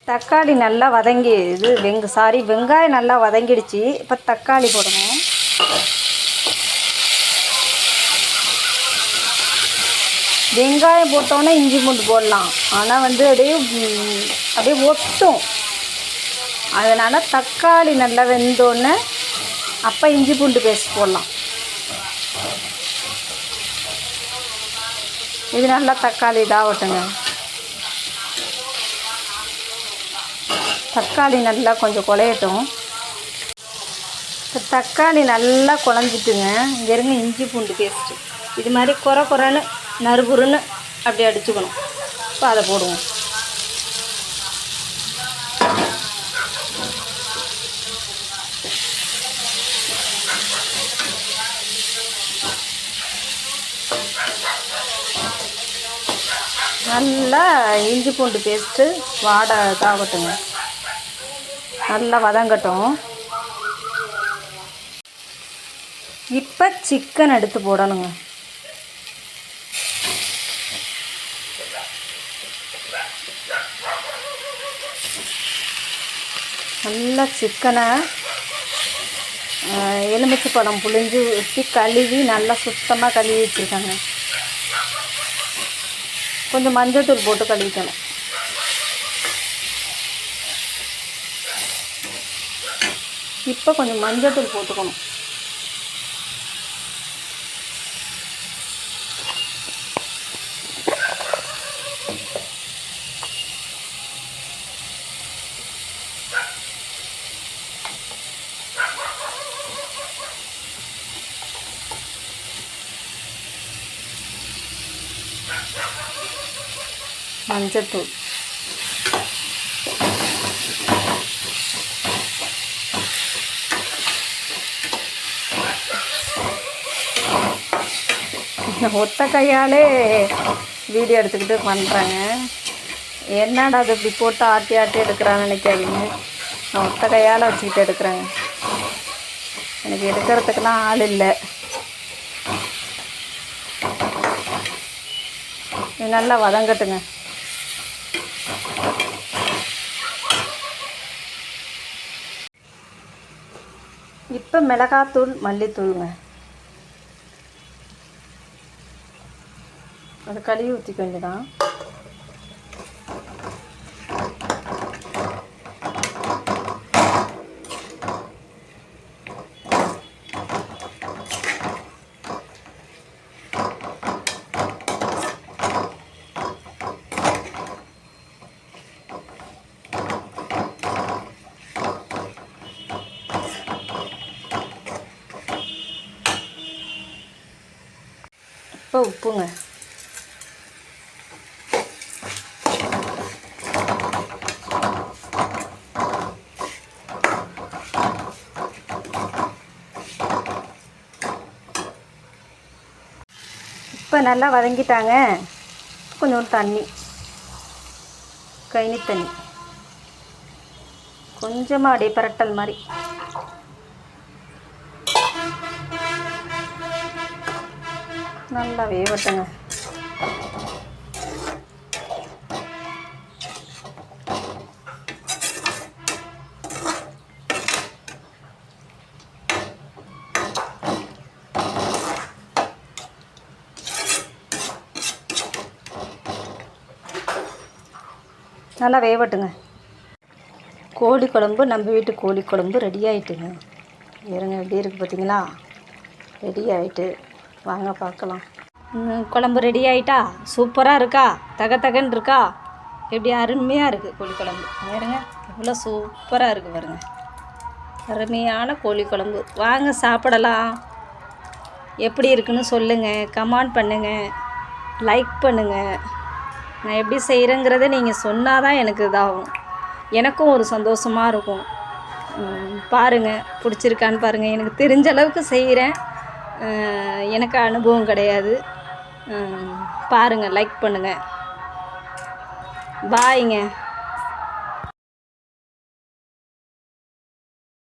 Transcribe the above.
தக்காளி நல்லா வதங்கி வெங்காயம் நல்லா வதங்கிடுச்சு. இப்போ தக்காளி போடணும். வெங்காயம் போட்டோன்னே இஞ்சி பூண்டு போடலாம். ஆனால் அப்படியே ஒட்டும். அதனால் தக்காளி நல்லா வெந்தோடனே அப்போ இஞ்சி பூண்டு பேஸ்ட் போடலாம். இது நல்லா தக்காளி இதாகட்டுங்க. தக்காளி நல்லா கொஞ்சம் குழையட்டும். தக்காளி நல்லா குழஞ்சிட்டுங்க. இங்கே இருங்க இஞ்சி பூண்டு பேஸ்ட்டு இது மாதிரி குறைன்னு நறுபுறுன்னு அப்படி அடிச்சுக்கணும். இப்போ அதை போடுவோம். நல்லா இஞ்சி பூண்டு பேஸ்ட்டு வாடை இதாகட்டுங்க. நல்லா வதங்கட்டும். இப்போ சிக்கன் எடுத்து போடணுங்க. நல்லா சிக்கனை எலுமிச்சை பழம் புழிஞ்சு ஊற்றி கழுவி நல்லா சுத்தமாக கழுவி வச்சுருக்காங்க. கொஞ்சம் மஞ்சள்தூள் போட்டு கழுவிக்கணும். இப்போ கொஞ்சம் மஞ்சள்தூள் போட்டுக்கணும். மஞ்சத்தூள் ஒத்த கையாலே வீடியோ எடுத்துக்கிட்டு பண்ணுறாங்க. என்னடா அது இப்படி போட்டு ஆட்டி எடுக்கிறான்னு நினைக்காதீங்க. நான் ஒத்த கையால் வச்சுக்கிட்டு எடுக்கிறேங்க. எனக்கு எடுக்கிறதுக்கெல்லாம் ஆள் இல்லை. இது நல்லா வதங்கட்டுங்க. இப்போ மிளகாத்தூள் மல்லித்தூளுங்க. அது கழுவி ஊற்றிக்க வேண்டியதான். இப்போ உப்புங்க. இப்போ நல்லா வதங்கிட்டாங்க. கொஞ்சோண்டு தண்ணி, கைனி தண்ணி கொஞ்சமாக அப்படியே பரட்டல் மாதிரி. நல்லா வேவட்டுங்க. நல்லா வேவட்டுங்க. கோழி குழம்பு, நம்ம வீட்டு கோழி குழம்பு ரெடி ஆகிட்டுங்க. இருங்க எப்படி இருக்குது பார்த்தீங்களா? ரெடி ஆகிட்டு வாங்க பார்க்கலாம். குழம்பு ரெடி ஆகிட்டா? சூப்பராக இருக்கா? தகன்னு இருக்கா? எப்படி அருமையாக இருக்குது கோழி குழம்பு. பாருங்க எவ்வளோ சூப்பராக இருக்குது பாருங்க. அருமையான கோழி குழம்பு. வாங்க சாப்பிடலாம். எப்படி இருக்குன்னு சொல்லுங்கள், கமெண்ட் பண்ணுங்கள், லைக் பண்ணுங்கள். நான் எப்படி செய்கிறேங்கிறத நீங்கள் சொன்னால் தான் எனக்கு இதாகும், எனக்கும் ஒரு சந்தோஷமாக இருக்கும். பாருங்கள் பிடிச்சிருக்கான்னு பாருங்கள். எனக்கு தெரிஞ்ச அளவுக்கு செய்கிறேன். எனக்கு அனுபவம் கிடையாது. பாருங்கள், லைக் பண்ணுங்கள். பாய்ங்க.